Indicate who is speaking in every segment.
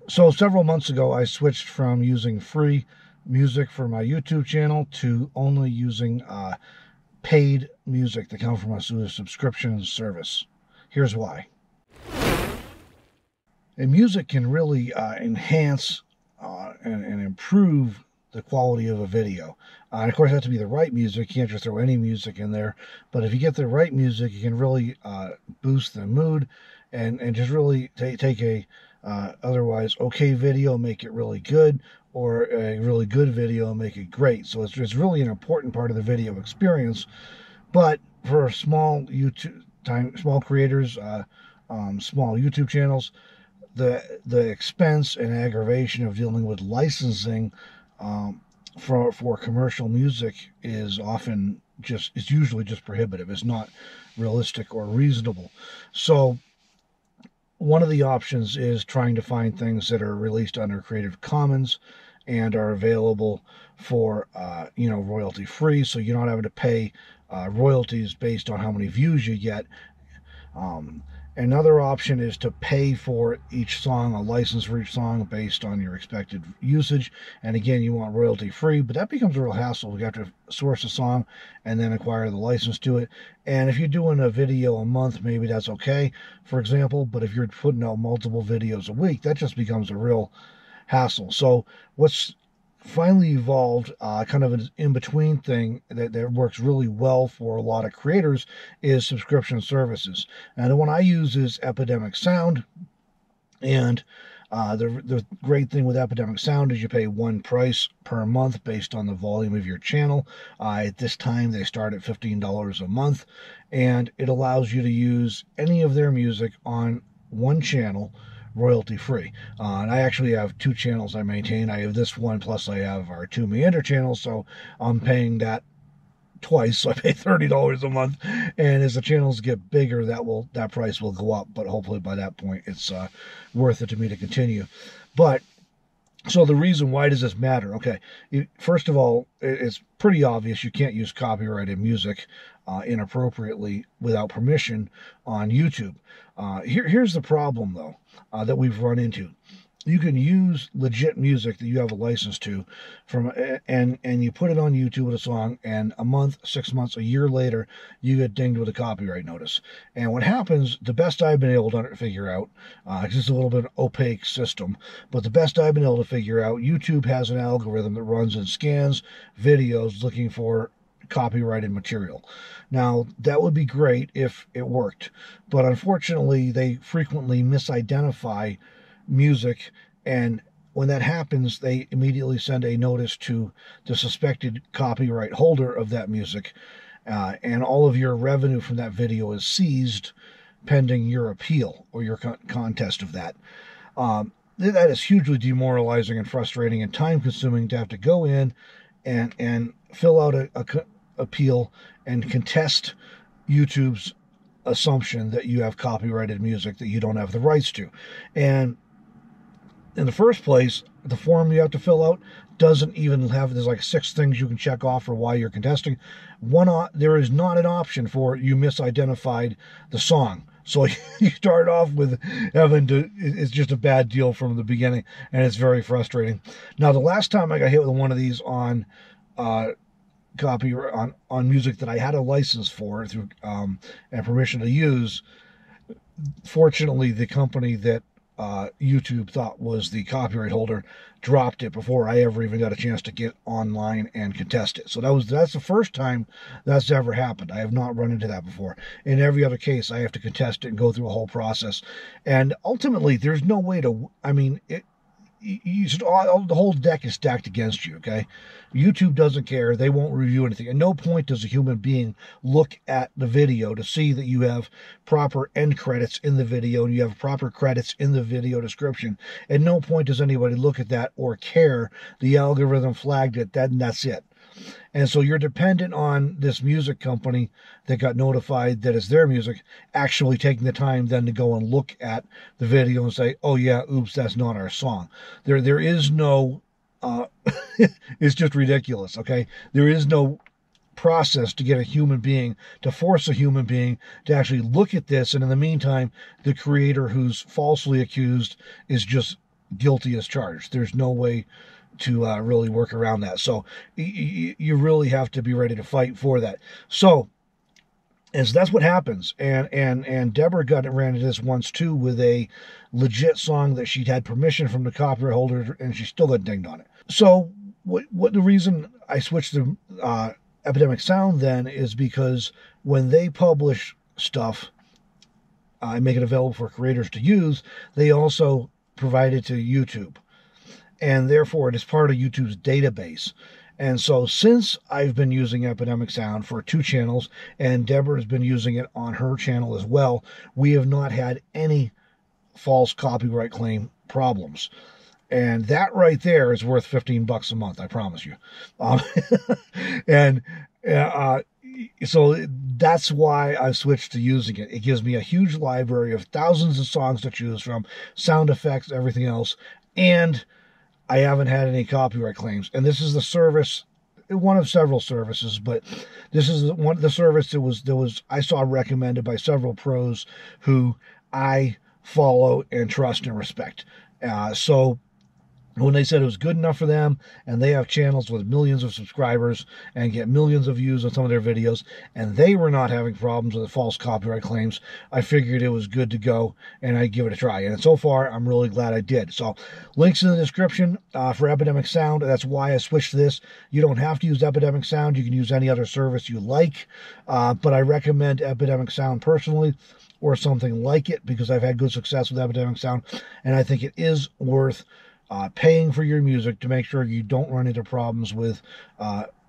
Speaker 1: So several months ago, I switched from using free music for my YouTube channel to only using paid music that comes from a subscription service. Here's why. And music can really enhance and improve the quality of a video. And of course, it has to be the right music. You can't just throw any music in there. But if you get the right music, you can really boost the mood and just really take a otherwise okay video, make it really good, or a really good video, make it great. So it's really an important part of the video experience. But for small creators, small YouTube channels, the expense and aggravation of dealing with licensing for commercial music is usually just prohibitive. It's not realistic or reasonable. So one of the options is trying to find things that are released under Creative Commons and are available for royalty free, so you're not having to pay royalties based on how many views you get. Another option is to pay for each song, a license for each song based on your expected usage. And again, you want royalty free, but that becomes a real hassle. You have to source a song and then acquire the license to it. And if you're doing a video a month, maybe that's okay, for example. But if you're putting out multiple videos a week, that just becomes a real hassle. So what's finally evolved kind of an in-between thing that works really well for a lot of creators is subscription services. And the one I use is Epidemic Sound. And the great thing with Epidemic Sound is you pay one price per month based on the volume of your channel. At this time, they start at $15 a month. And it allows you to use any of their music on one channel royalty free. And I actually have two channels I maintain. I have this one, plus I have our two Meander channels, so I'm paying that twice. So I pay $30 a month, and as the channels get bigger, that price will go up, but hopefully by that point it's worth it to me to continue. But so the reason, why does this matter? Okay, first of all, it's pretty obvious you can't use copyrighted music inappropriately without permission on YouTube. Here's the problem, though, that we've run into. You can use legit music that you have a license to and you put it on YouTube with a song, and a month, 6 months, a year later, you get dinged with a copyright notice. And what happens, the best I've been able to figure out, because it's a little bit of an opaque system, but the best I've been able to figure out, YouTube has an algorithm that runs and scans videos looking for copyrighted material. Now, that would be great if it worked, but unfortunately, they frequently misidentify music, and when that happens, they immediately send a notice to the suspected copyright holder of that music, and all of your revenue from that video is seized pending your appeal or your contest of that. That is hugely demoralizing and frustrating and time-consuming to have to go in and fill out a appeal and contest YouTube's assumption that you have copyrighted music that you don't have the rights to. And in the first place, the form you have to fill out doesn't even have, there's like 6 things you can check off for why you're contesting. There is not an option for you misidentified the song. So you start off with having to, it's just a bad deal from the beginning, and it's very frustrating. Now, the last time I got hit with one of these on copyright on music that I had a license for through and permission to use, fortunately, the company that YouTube thought was the copyright holder dropped it before I ever even got a chance to get online and contest it. So that's the first time that's ever happened. I have not run into that before. In every other case, I have to contest it and go through a whole process. And ultimately, there's no way to, the whole deck is stacked against you, okay? YouTube doesn't care. They won't review anything. At no point does a human being look at the video to see that you have proper end credits in the video and you have proper credits in the video description. At no point does anybody look at that or care. The algorithm flagged it, and that's it. And so you're dependent on this music company that got notified that it's their music actually taking the time then to go and look at the video and say, oh yeah, oops, that's not our song. There is no, it's just ridiculous, okay? There is no process to get a human being, to force a human being to actually look at this. And in the meantime, the creator who's falsely accused is just guilty as charged. There's no way to really work around that. So you really have to be ready to fight for that. So as that's what happens. And Deborah ran into this once too with a legit song that she'd had permission from the copyright holder, and she still got dinged on it. So what the reason I switched to Epidemic Sound then is because when they publish stuff and make it available for creators to use, they also provide it to YouTube. And therefore, it is part of YouTube's database. And so since I've been using Epidemic Sound for 2 channels, and Deborah has been using it on her channel as well, we have not had any false copyright claim problems. And that right there is worth $15 a month, I promise you. So that's why I switched to using it. It gives me a huge library of thousands of songs to choose from, sound effects, everything else, and I haven't had any copyright claims. And this is the service, one of several services, but this is the service that was I saw recommended by several pros who I follow and trust and respect. So when they said it was good enough for them, and they have channels with millions of subscribers and get millions of views on some of their videos, and they were not having problems with the false copyright claims, I figured it was good to go, and I'd give it a try. And so far, I'm really glad I did. So links in the description for Epidemic Sound. That's why I switched to this. You don't have to use Epidemic Sound. You can use any other service you like, but I recommend Epidemic Sound personally, or something like it, because I've had good success with Epidemic Sound, and I think it is worth paying for your music to make sure you don't run into problems with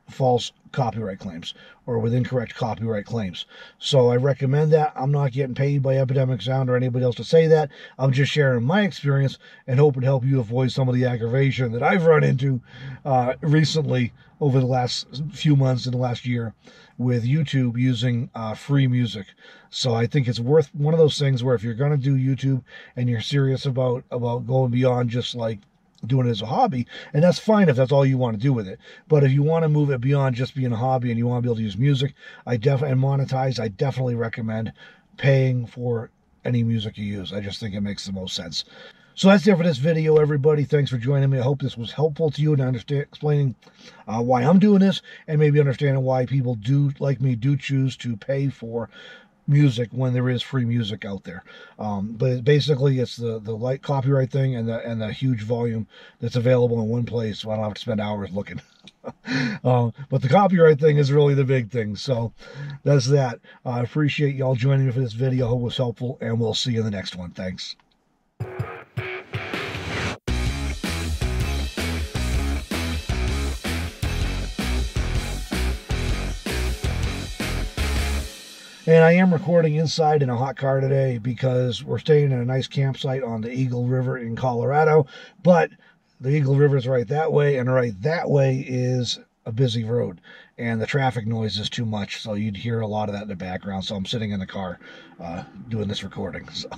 Speaker 1: false copyright claims or with incorrect copyright claims. So I recommend that. I'm not getting paid by Epidemic Sound or anybody else to say that. I'm just sharing my experience and hoping to help you avoid some of the aggravation that I've run into recently over the last few months in the last year with YouTube using free music. So I think it's worth one of those things where if you're going to do YouTube and you're serious about going beyond just like doing it as a hobby, and that's fine if that's all you want to do with it. But if you want to move it beyond just being a hobby and you want to be able to use music, and monetize, I definitely recommend paying for any music you use. I just think it makes the most sense. So that's it for this video, everybody. Thanks for joining me. I hope this was helpful to you in explaining why I'm doing this, and maybe understanding why people like me do choose to pay for music when there is free music out there. But basically, it's the light copyright thing and the huge volume that's available in one place, so I don't have to spend hours looking. But the copyright thing is really the big thing. So that's that. I appreciate y'all joining me for this video. Hope it was helpful, and we'll see you in the next one. Thanks. And I am recording inside in a hot car today because we're staying in a nice campsite on the Eagle River in Colorado. But the Eagle River is right that way, and right that way is a busy road. And the traffic noise is too much, so you'd hear a lot of that in the background. So I'm sitting in the car doing this recording. So.